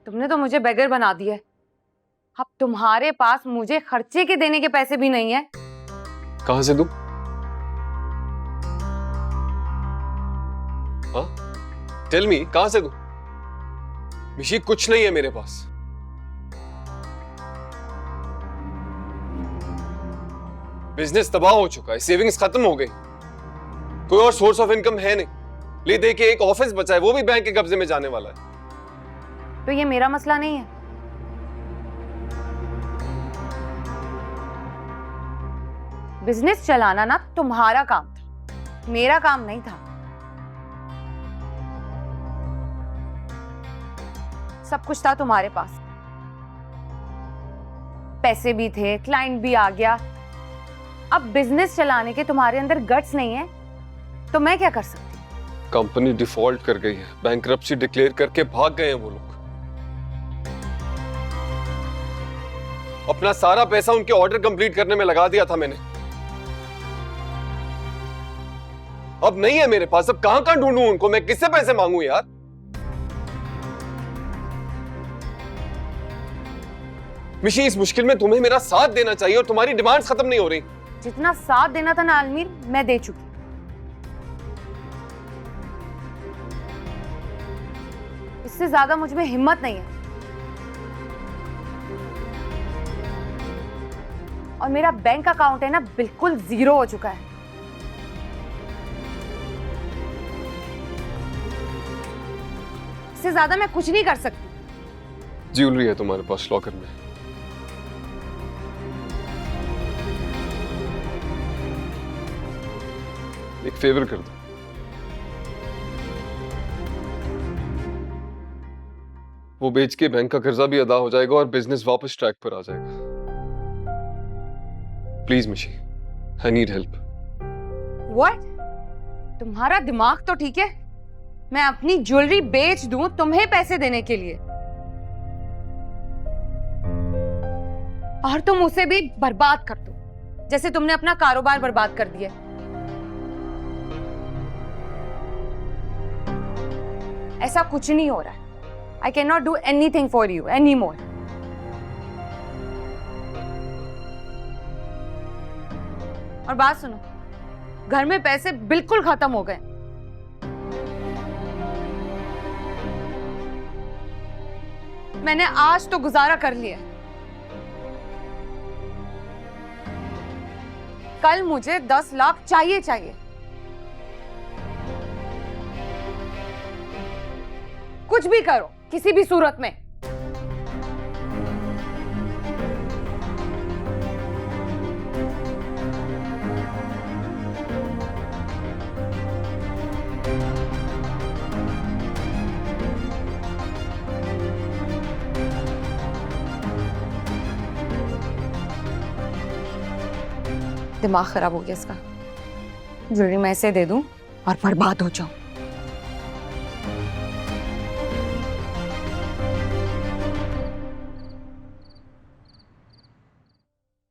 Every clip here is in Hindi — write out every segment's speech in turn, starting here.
तुमने तो मुझे बेगर बना दिया है। अब तुम्हारे पास मुझे खर्चे के देने के पैसे भी नहीं है। कहां से दूं? हाँ, टेल मी, कहां से दूं? मिशी, कुछ नहीं है मेरे पास। बिजनेस तबाह हो चुका है, सेविंग्स खत्म हो गई, कोई और सोर्स ऑफ इनकम है नहीं। ले दे के एक ऑफिस बचा है, वो भी बैंक के कब्जे में जाने वाला है। तो ये मेरा मसला नहीं है। बिजनेस चलाना ना तुम्हारा काम था, मेरा काम नहीं था। सब कुछ था तुम्हारे पास, पैसे भी थे, क्लाइंट भी आ गया। अब बिजनेस चलाने के तुम्हारे अंदर गट्स नहीं है तो मैं क्या कर सकती? कंपनी डिफॉल्ट कर गई है, बैंकरप्सी डिक्लेयर करके भाग गए हैं वो लोग। अपना सारा पैसा उनके ऑर्डर कंप्लीट करने में लगा दिया था मैंने। अब नहीं है मेरे पास, अब कहां कहां ढूंढूं उनको, मैं किससे पैसे मांगू यार? मिशी, इस मुश्किल में तुम्हें मेरा साथ देना चाहिए और तुम्हारी डिमांड्स खत्म नहीं हो रही। जितना साथ देना था ना आलमीर, मैं दे चुकी। इससे ज्यादा मुझ में हिम्मत नहीं है। और मेरा बैंक अकाउंट है ना, बिल्कुल जीरो हो चुका है। इससे ज्यादा मैं कुछ नहीं कर सकती। ज्वेलरी है तुम्हारे पास लॉकर में, एक फेवर कर दो। वो बेच के बैंक का कर्जा भी अदा हो जाएगा और बिजनेस वापस ट्रैक पर आ जाएगा। प्लीज मिशी, आई नीड हेल्प। व्हाट? तुम्हारा दिमाग तो ठीक है? मैं अपनी ज्वेलरी बेच दूं तुम्हें पैसे देने के लिए, और तुम उसे भी बर्बाद कर दो जैसे तुमने अपना कारोबार बर्बाद कर दिया। ऐसा कुछ नहीं हो रहा है। I cannot do anything for you anymore. और बात सुनो, घर में पैसे बिल्कुल खत्म हो गए। मैंने आज तो गुजारा कर लिया, कल मुझे 10 लाख चाहिए चाहिए। कुछ भी करो, किसी भी सूरत में। दिमाग खराब हो गया इसका। ज्वेलरी मैं इसे दे दूं और बर्बाद हो जाऊं।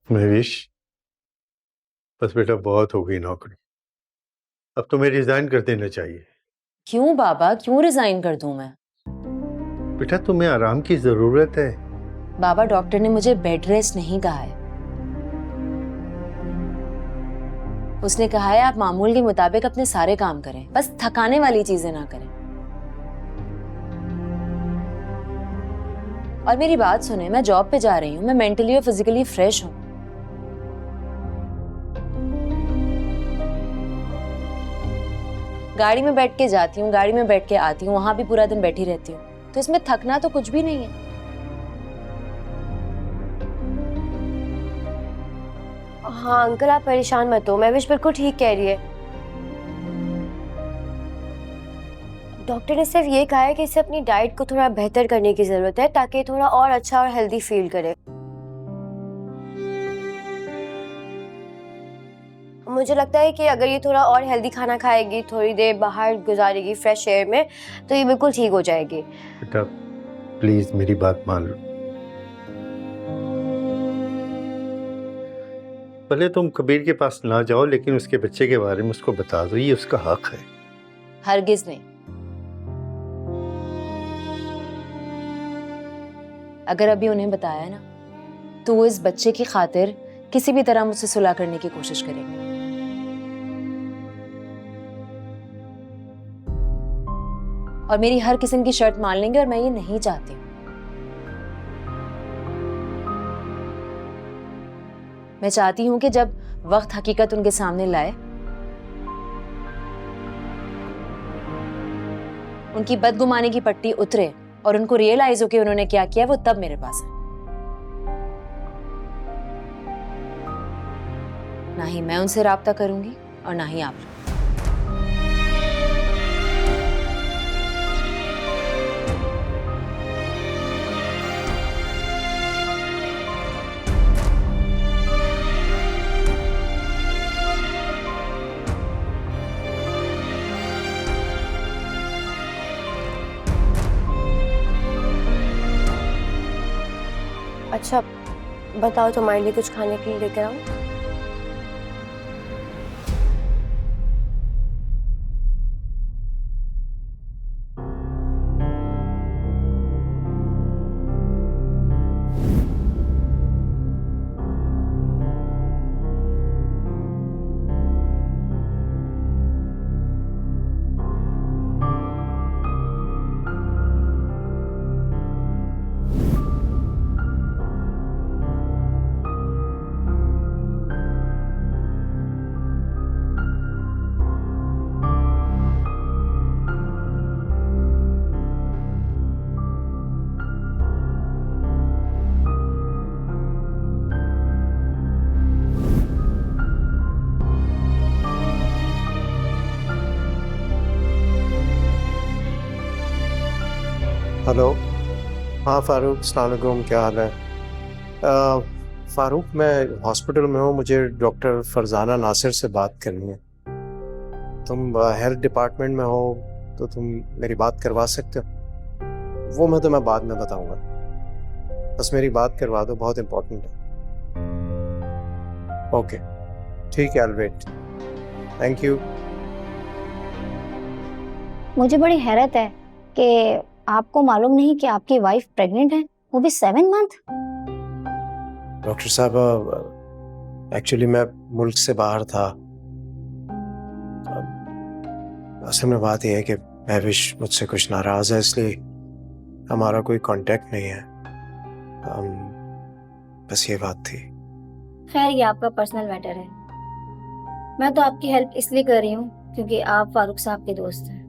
महविश, बस बेटा बहुत हो गई नौकरी, अब तुम्हें रिजाइन कर देना चाहिए। क्यों बाबा, क्यों रिजाइन कर दूं मैं? बेटा तुम्हें आराम की जरूरत है। बाबा, डॉक्टर ने मुझे बेड रेस्ट नहीं कहा है। उसने कहा है आप मामूल के मुताबिक अपने सारे काम करें, बस थकाने वाली चीजें ना करें। और मेरी बात सुने, मैं जॉब पे जा रही हूँ, मैं मेंटली और फिजिकली फ्रेश हूँ। गाड़ी में बैठ के जाती हूँ, गाड़ी में बैठ के आती हूँ, वहां भी पूरा दिन बैठी रहती हूँ, तो इसमें थकना तो कुछ भी नहीं है। हाँ अंकल, आप परेशान मत हो, महविश बिल्कुल ठीक कह रही है। डॉक्टर ने सिर्फ ये कहा है कि इसे अपनी डाइट को थोड़ा बेहतर करने की जरूरत है ताकि थोड़ा और अच्छा और हेल्दी फील करे। मुझे लगता है कि अगर ये थोड़ा और हेल्दी खाना खाएगी, थोड़ी देर बाहर गुजारेगी फ्रेश एयर में, तो ये बिल्कुल ठीक हो जाएगी। बेटा प्लीज मेरी बात मान लो। भले तुम कबीर के पास ना जाओ, लेकिन उसके बच्चे के बारे में उसको बता दो, ये उसका हक है। हरगिज नहीं। अगर अभी उन्हें बताया ना तो वो इस बच्चे की खातिर किसी भी तरह मुझसे सुलह करने की कोशिश करेंगे। और मेरी हर किस्म की शर्त मान लेंगे और मैं ये नहीं चाहती हूँ। मैं चाहती हूँ कि जब वक्त हकीकत उनके सामने लाए, उनकी बदगुमानी की पट्टी उतरे और उनको रियलाइज हो कि उन्होंने क्या किया, वो तब मेरे पास है। ना ही मैं उनसे राब्ता करूंगी और ना ही आप। अच्छा बताओ, तुम्हारे लिए कुछ खाने के लिए लेकर आऊं? हेलो। हाँ फारूक, अस्सलाम वालेकुम, क्या हाल है? फारूक, मैं हॉस्पिटल में हूँ, मुझे डॉक्टर फरजाना नासिर से बात करनी है। तुम हेल्थ डिपार्टमेंट में हो तो तुम मेरी बात करवा सकते हो? वो मैं तुम्हें बाद में बताऊंगा, बस मेरी बात करवा दो, बहुत इम्पोर्टेंट है। ओके ठीक है, I will wait. Thank you. मुझे बड़ी हैरत है कि आपको मालूम नहीं कि आपकी वाइफ प्रेग्नेंट है, वो भी 7 मंथ। डॉक्टर साहब, एक्चुअली मैं मुल्क से बाहर था। असल में बात यह है कि महविश मुझसे कुछ नाराज़ है, इसलिए हमारा कोई कांटेक्ट नहीं है। बस ये बात थी। खैर, ये आपका पर्सनल मैटर है। मैं तो आपकी हेल्प इसलिए कर रही हूँ क्योंकि आप फारूक साहब के दोस्त हैं।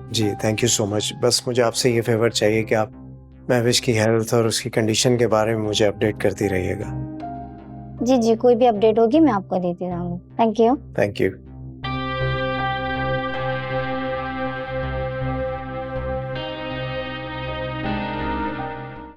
जी थैंक यू सो मच। बस मुझे आपसे ये फेवर चाहिए कि आप महविश की हेल्थ और उसकी कंडीशन के बारे में मुझे अपडेट करती रहिएगा। जी जी, कोई भी अपडेट होगी मैं आपको देती रहूँगी। Thank you. Thank you.